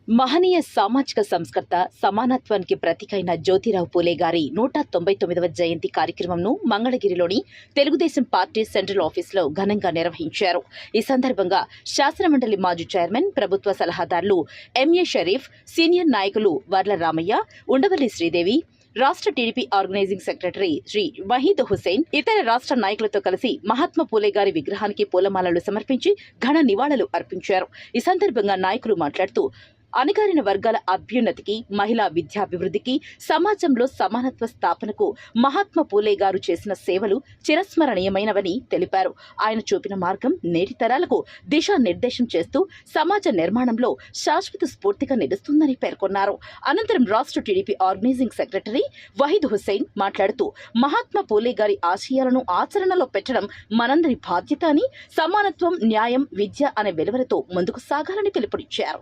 మహనీయ సామాజిక సంస్కర్త సమానత్వానికి ప్రతీకైన జ్యోతిరావు పూలే గారి 199వ జయంతి కార్యక్రమంను మంగళగిరిలోని తెలుగుదేశం పార్టీ సెంట్రల్ ఆఫీసులో ఘనంగా నిర్వహించారు. ఈ సందర్భంగా శాసనమండలి మాజీ చైర్మన్, ప్రభుత్వ సలహాదారులు ఎంఏ షరీఫ్, సీనియర్ నాయకులు వర్ల రామయ్య, ఉండవల్లి శ్రీదేవి, రాష్ట్ర TDP organising secretary Shri Waheed Hussain ఇతర రాష్ట్ర నాయకులతో కలిసి మహాత్మా పూలే గారి విగ్రహానికి పూలమాలలు సమర్పించి ఘన నివాళులు అర్పించారు. ఈ సందర్భంగా నాయకులు మాట్లాడుతూ అణగారిన వర్గాల అభ్యున్నతికి, మహిళా విద్యాభివృద్ధికి, సమాజంలో సమానత్వ స్థాపనకు మహాత్మా పూలే గారు చేసిన సేవలు చిరస్మరణీయమైనవని తెలిపారు. ఆయన చూపిన మార్గం నేటి తరాలకు దిశానిర్దేశం చేస్తూ సమాజ నిర్మాణంలో శాశ్వత స్ఫూర్తిగా నిలుస్తుందని పేర్కొన్నారు. అనంతరం రాష్ట్ర TDP organising secretary Waheed Hussain మాట్లాడుతూ మహాత్మా పూలే గారి ఆశయాలను ఆచరణలో పెట్టడం మనందరి బాధ్యత అని, సమానత్వం, న్యాయం, విద్య అనే విలువలతో ముందుకు సాగాలని పిలుపునిచ్చారు.